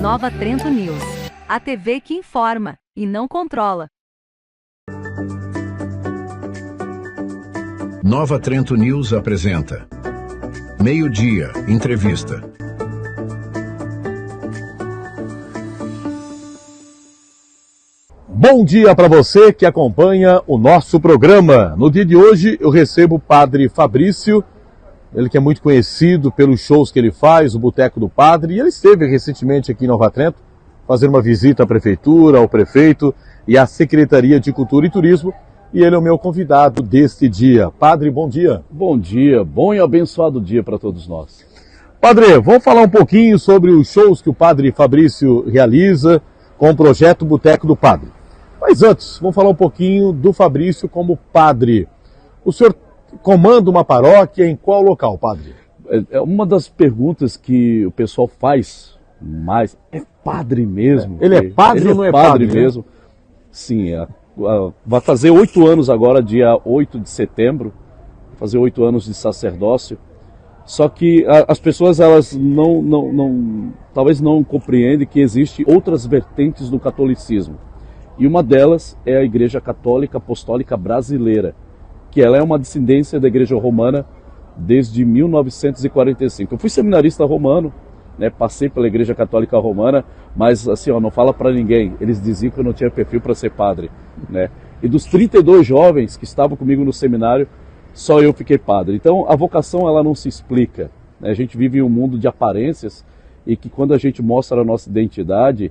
Nova Trento News. A TV que informa e não controla. Nova Trento News apresenta Meio-Dia, entrevista. Bom dia para você que acompanha o nosso programa. No dia de hoje eu recebo o Padre Fabrício, ele que é muito conhecido pelos shows que ele faz, o Boteco do Padre, e ele esteve recentemente aqui em Nova Trento, fazendo uma visita à Prefeitura, ao Prefeito e à Secretaria de Cultura e Turismo, e ele é o meu convidado deste dia. Padre, bom dia. Bom dia, bom e abençoado dia para todos nós. Padre, vamos falar um pouquinho sobre os shows que o Padre Fabrício realiza com o projeto Boteco do Padre. Mas antes, vamos falar um pouquinho do Fabrício como padre. O senhor comanda uma paróquia em qual local, padre? Uma das perguntas que o pessoal faz mais, é padre mesmo? Ele é padre ou não é padre mesmo? Né? Sim, vai fazer 8 anos agora, dia 8 de setembro, vai fazer 8 anos de sacerdócio. Só que as pessoas, elas talvez não compreendem que existem outras vertentes do catolicismo. E uma delas é a Igreja Católica Apostólica Brasileira, que ela é uma descendência da Igreja Romana desde 1945. Eu fui seminarista romano, né, passei pela Igreja Católica Romana, mas assim, não fala para ninguém. Eles diziam que eu não tinha perfil para ser padre, né? E dos 32 jovens que estavam comigo no seminário, só eu fiquei padre. Então a vocação, ela não se explica, né? A gente vive em um mundo de aparências e que quando a gente mostra a nossa identidade,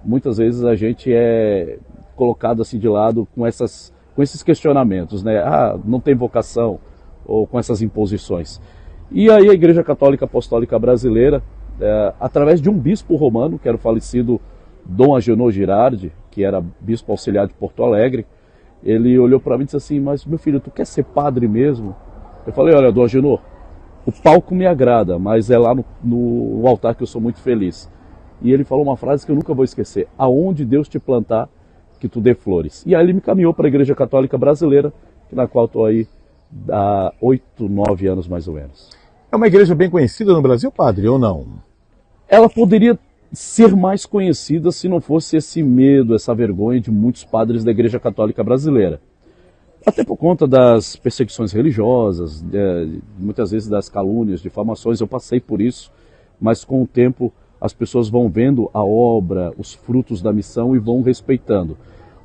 muitas vezes a gente é colocado assim de lado com esses questionamentos, né? Não tem vocação, ou com essas imposições. E aí a Igreja Católica Apostólica Brasileira, através de um bispo romano, que era o falecido Dom Agenor Girardi, que era bispo auxiliar de Porto Alegre, ele olhou para mim e disse assim: mas meu filho, tu quer ser padre mesmo? Eu falei: olha, Dom Agenor, o palco me agrada, mas é lá no altar que eu sou muito feliz. E ele falou uma frase que eu nunca vou esquecer: aonde Deus te plantar, que tu dê flores. E aí ele me caminhou para a Igreja Católica Brasileira, na qual estou aí há 8, 9 anos mais ou menos. É uma igreja bem conhecida no Brasil, padre, ou não? Ela poderia ser mais conhecida se não fosse esse medo, essa vergonha de muitos padres da Igreja Católica Brasileira. Até por conta das perseguições religiosas, muitas vezes das calúnias, difamações, eu passei por isso, mas com o tempo as pessoas vão vendo a obra, os frutos da missão e vão respeitando.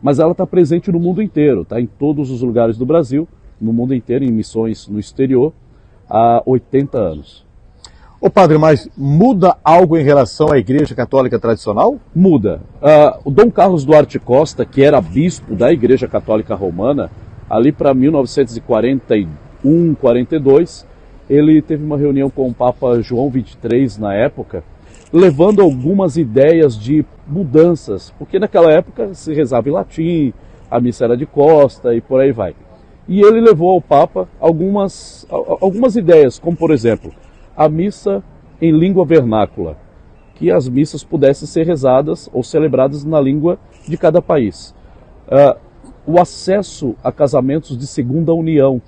Mas ela está presente no mundo inteiro, está em todos os lugares do Brasil, no mundo inteiro, em missões no exterior, há 80 anos. Ô padre, mas muda algo em relação à Igreja Católica tradicional? Muda. O Dom Carlos Duarte Costa, que era bispo da Igreja Católica Romana, ali para 1941, 42, ele teve uma reunião com o Papa João XXIII na época, levando algumas ideias de mudanças, porque naquela época se rezava em latim, a missa era de costa e por aí vai. E ele levou ao Papa algumas ideias, como por exemplo, a missa em língua vernácula, que as missas pudessem ser rezadas ou celebradas na língua de cada país. O acesso a casamentos de segunda união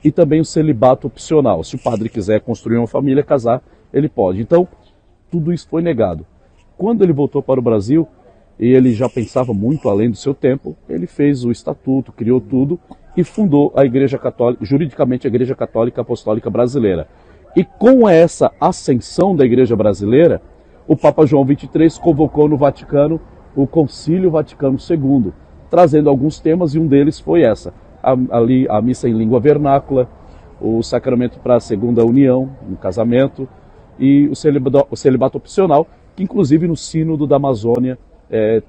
e também o celibato opcional. Se o padre quiser construir uma família, casar, ele pode. Então, tudo isso foi negado. Quando ele voltou para o Brasil, e ele já pensava muito além do seu tempo, ele fez o estatuto, criou tudo e fundou a Igreja Católica, juridicamente a Igreja Católica Apostólica Brasileira. E com essa ascensão da Igreja Brasileira, o Papa João XXIII convocou no Vaticano o Concílio Vaticano II, trazendo alguns temas, e um deles foi ali a missa em língua vernácula, o sacramento para a segunda união, um casamento, e o celibato opcional, que inclusive no Sínodo da Amazônia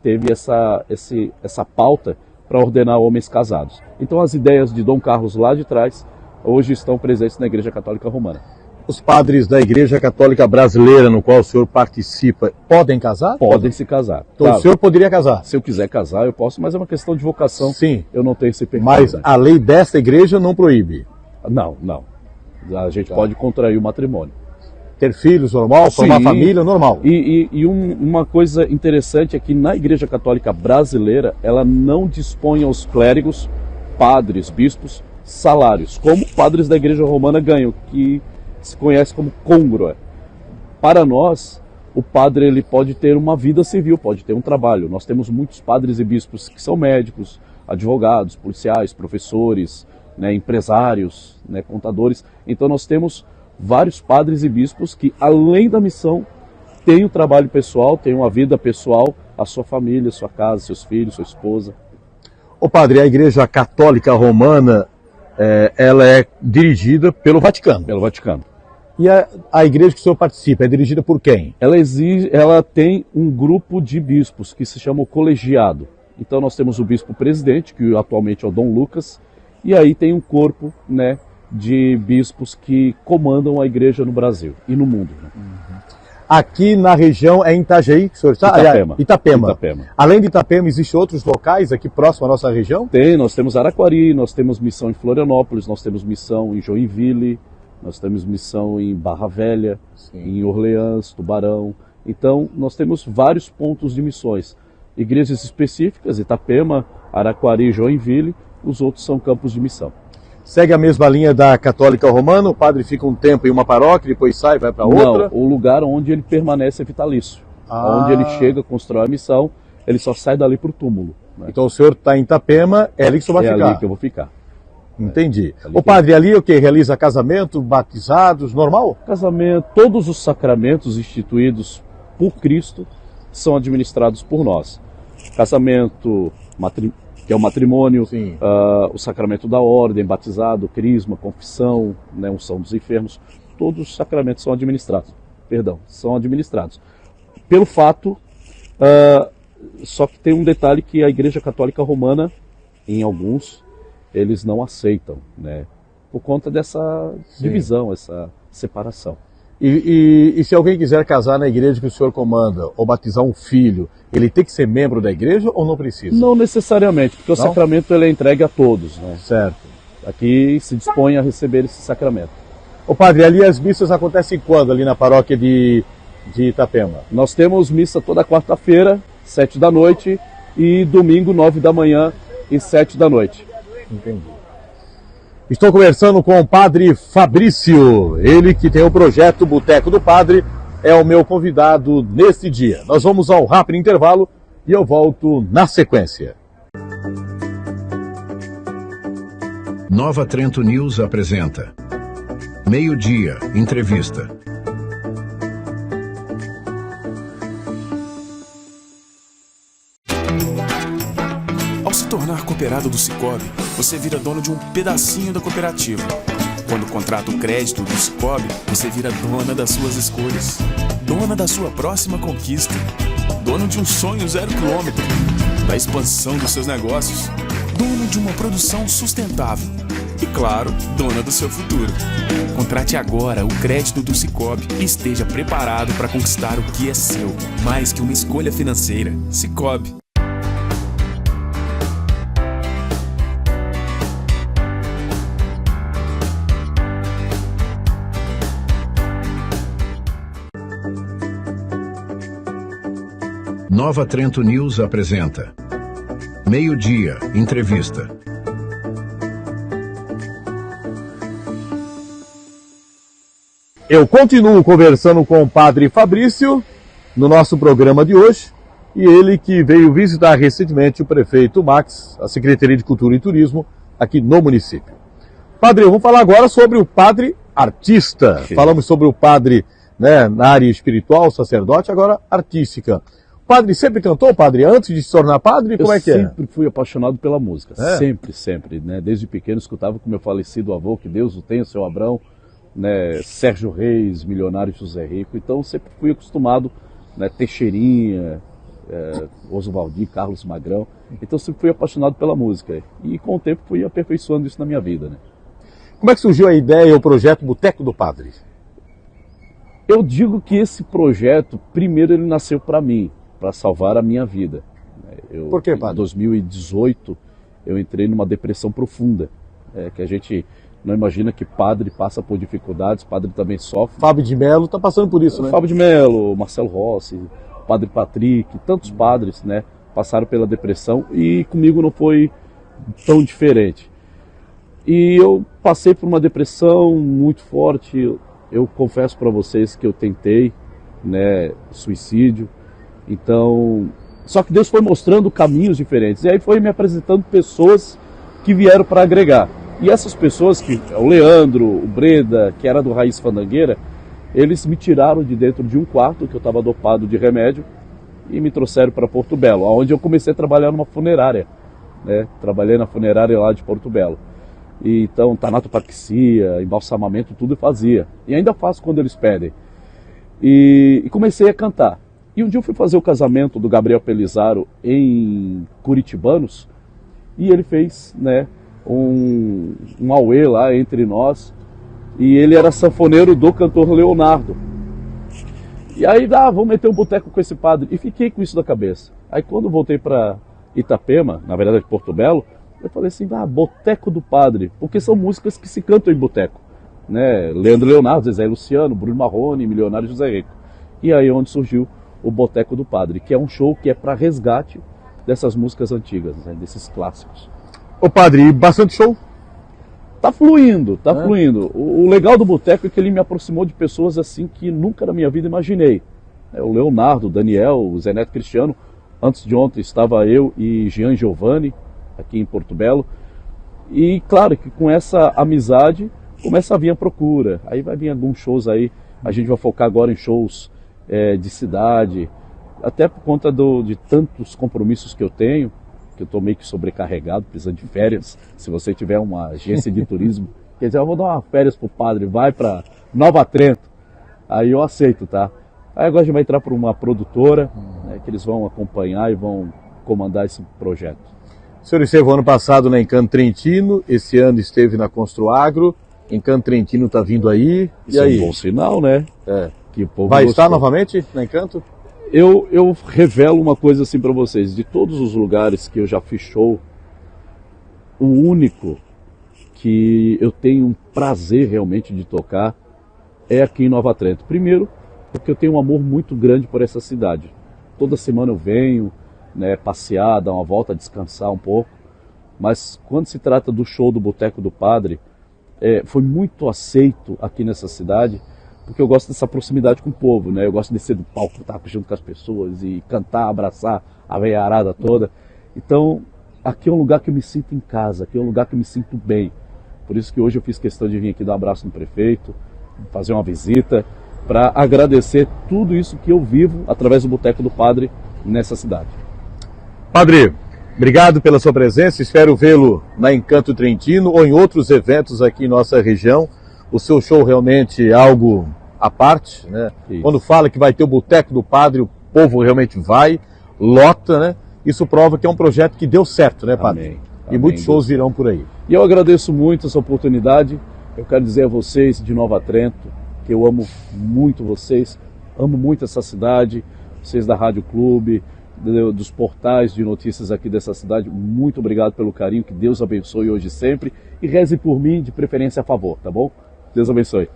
teve essa pauta para ordenar homens casados. Então as ideias de Dom Carlos lá de trás hoje estão presentes na Igreja Católica Romana. Os padres da Igreja Católica Brasileira, no qual o senhor participa, podem casar? Podem se casar. Então claro, o senhor poderia casar? Se eu quiser casar, eu posso, mas é uma questão de vocação. Sim. Eu não tenho esse perfil. Mas a lei desta igreja não proíbe? Não. A gente pode contrair o matrimônio. Ter filhos normal, formar família normal. E uma coisa interessante é que na Igreja Católica Brasileira, ela não dispõe aos clérigos, padres, bispos, salários, como padres da Igreja Romana ganham, que se conhece como côngrua. Para nós, o padre ele pode ter uma vida civil, pode ter um trabalho. Nós temos muitos padres e bispos que são médicos, advogados, policiais, professores, né, empresários, né, contadores. Então nós temos vários padres e bispos que, além da missão, têm um trabalho pessoal, têm uma vida pessoal, a sua família, sua casa, seus filhos, sua esposa. Ô padre, a Igreja Católica Romana, ela é dirigida pelo Vaticano. Pelo Vaticano. E a igreja que o senhor participa é dirigida por quem? Ela tem um grupo de bispos que se chama o colegiado. Então nós temos o bispo presidente, que atualmente é o Dom Lucas, e aí tem um corpo, né, de bispos que comandam a igreja no Brasil e no mundo. Né? Aqui na região é em Itajaí, que o senhor está? Itapema. Além de Itapema, existem outros locais aqui próximo à nossa região? Nós temos Araquari, nós temos missão em Florianópolis, nós temos missão em Joinville, nós temos missão em Barra Velha, sim, em Orleans, Tubarão. Então, nós temos vários pontos de missões. Igrejas específicas, Itapema, Araquari, Joinville, os outros são campos de missão. Segue a mesma linha da Católica Romana, o padre fica um tempo em uma paróquia, depois sai, vai para outra? Não, o lugar onde ele permanece é vitalício. Onde ele chega, constrói a missão, ele só sai dali para o túmulo. Né? Então o senhor está em Itapema, é ali que o senhor vai ficar? É ali que eu vou ficar. Entendi. O padre ali o que? Realiza casamento, batizados, normal? Casamento, todos os sacramentos instituídos por Cristo são administrados por nós. Casamento, que é o matrimônio, o sacramento da ordem, batizado, crisma, confissão, né, unção dos enfermos, todos os sacramentos são administrados. Pelo fato, só que tem um detalhe que a Igreja Católica Romana, em alguns, eles não aceitam, né, por conta dessa divisão, essa separação. E se alguém quiser casar na igreja que o senhor comanda, ou batizar um filho, ele tem que ser membro da igreja ou não precisa? Não necessariamente, porque o sacramento ele é entregue a todos. Né? Certo. Aqui se dispõe a receber esse sacramento. Ô padre, ali as missas acontecem quando, ali na paróquia de Itapema? Nós temos missa toda quarta-feira, 7 da noite, e domingo, 9 da manhã e 7 da noite. Entendi. Estou conversando com o padre Fabrício, ele que tem o projeto Boteco do Padre, é o meu convidado neste dia. Nós vamos ao rápido intervalo e eu volto na sequência. Nova Trento News apresenta Meio-Dia, entrevista. Ao se tornar cooperado do Sicoob, você vira dono de um pedacinho da cooperativa. Quando contrata o crédito do Sicoob, você vira dona das suas escolhas. Dona da sua próxima conquista. Dono de um sonho 0 km. Da expansão dos seus negócios. Dono de uma produção sustentável. E claro, dona do seu futuro. Contrate agora o crédito do Sicoob e esteja preparado para conquistar o que é seu. Mais que uma escolha financeira. Sicoob. Nova Trento News apresenta Meio-Dia, entrevista. Eu continuo conversando com o padre Fabrício no nosso programa de hoje, e ele que veio visitar recentemente o prefeito Max, a Secretaria de Cultura e Turismo, aqui no município. Padre, vamos falar agora sobre o padre artista. Falamos sobre o padre, né, na área espiritual, sacerdote, agora artística. O padre sempre cantou, padre, antes de se tornar padre? Como é que é? Eu sempre fui apaixonado pela música, sempre, né? Desde pequeno escutava com meu falecido avô, que Deus o tenha, seu Abrão, né, Sérgio Reis, Milionário José Rico, então sempre fui acostumado, né, Teixeirinha, Oswaldir, Carlos Magrão, então sempre fui apaixonado pela música e com o tempo fui aperfeiçoando isso na minha vida, né? Como é que surgiu a ideia, o projeto Boteco do Padre? Eu digo que esse projeto, primeiro ele nasceu para mim, para salvar a minha vida. Por que, padre? Em 2018 eu entrei numa depressão profunda, que a gente não imagina que padre passa por dificuldades, padre também sofre. Fábio de Mello está passando por isso, né? Fábio de Mello, Marcelo Rossi, Padre Patrick, tantos padres, né, passaram pela depressão e comigo não foi tão diferente. E eu passei por uma depressão muito forte, eu confesso para vocês que eu tentei, né, suicídio. Então, só que Deus foi mostrando caminhos diferentes. E aí foi me apresentando pessoas que vieram para agregar. E essas pessoas, que o Leandro, o Breda, que era do Raiz Fandangueira, eles me tiraram de dentro de um quarto, que eu estava dopado de remédio, e me trouxeram para Porto Belo, onde eu comecei a trabalhar numa funerária. Né? Trabalhei na funerária lá de Porto Belo. E, então, tanatopraxia, embalsamamento, tudo eu fazia. E ainda faço quando eles pedem. E comecei a cantar. E um dia eu fui fazer o casamento do Gabriel Pelizaro em Curitibanos, e ele fez, né, um auê lá entre nós, e ele era sanfoneiro do cantor Leonardo. E aí, vamos meter um boteco com esse padre. E fiquei com isso na cabeça. Aí quando voltei para Itapema, na verdade Porto Belo, eu falei assim, boteco do padre, porque são músicas que se cantam em boteco. Né? Leandro Leonardo, Zezé Luciano, Bruno Marrone, Milionário José Rico. E aí onde surgiu o Boteco do Padre, que é um show que é para resgate dessas músicas antigas, né? Desses clássicos. Ô padre, bastante show? Tá fluindo, tá fluindo. O legal do boteco é que ele me aproximou de pessoas assim que nunca na minha vida imaginei. O Leonardo, o Daniel, o Zé Neto Cristiano. Antes de ontem estava eu e Jean Giovanni, aqui em Porto Belo. E claro que com essa amizade começa a vir a procura. Aí vai vir alguns shows aí. A gente vai focar agora em shows de cidade. Até por conta de tantos compromissos que eu tenho, que eu estou meio que sobrecarregado, precisando de férias. Se você tiver uma agência de turismo, quer dizer, eu vou dar uma férias pro padre, vai para Nova Trento. Aí eu aceito, tá? Aí agora a gente vai entrar para uma produtora, né, que eles vão acompanhar e vão comandar esse projeto. O senhor esteve ano passado na Encanto Trentino, esse ano esteve na Construagro. Encanto Trentino está vindo aí. Isso é um bom sinal, né? Que o povo vai gostou. estar novamente na Encanto? Eu revelo uma coisa assim para vocês. De todos os lugares que eu já fiz show, o único que eu tenho um prazer realmente de tocar é aqui em Nova Trento. Primeiro, porque eu tenho um amor muito grande por essa cidade. Toda semana eu venho, né, passear, dar uma volta, descansar um pouco. Mas quando se trata do show do Boteco do Padre, foi muito aceito aqui nessa cidade, porque eu gosto dessa proximidade com o povo, né? Eu gosto de descer do palco, estar junto com as pessoas e cantar, abraçar a veiarada toda. Então, aqui é um lugar que eu me sinto em casa, aqui é um lugar que eu me sinto bem. Por isso que hoje eu fiz questão de vir aqui dar um abraço no prefeito, fazer uma visita, para agradecer tudo isso que eu vivo através do Boteco do Padre nessa cidade. Padre, obrigado pela sua presença, espero vê-lo na Encanto Trentino ou em outros eventos aqui em nossa região. O seu show realmente é algo à parte, né? Isso. Quando fala que vai ter o Boteco do Padre, o povo realmente vai, lota, né? Isso prova que é um projeto que deu certo, né, Padre? Amém. E Amém, muitos shows Deus. virão por aí. E eu agradeço muito essa oportunidade. Eu quero dizer a vocês de Nova Trento que eu amo muito vocês, amo muito essa cidade, vocês da Rádio Clube, dos portais de notícias aqui dessa cidade. Muito obrigado pelo carinho, que Deus abençoe hoje e sempre. E reze por mim, de preferência a favor, tá bom? Deus abençoe.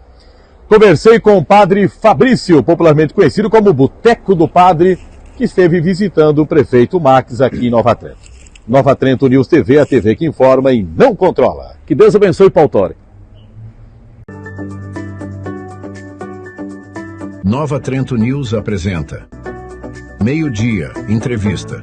Conversei com o Padre Fabrício, popularmente conhecido como Boteco do Padre, que esteve visitando o prefeito Max aqui em Nova Trento. Nova Trento News TV, a TV que informa e não controla. Que Deus abençoe, Paulo Torre. Nova Trento News apresenta Meio-Dia, Entrevista.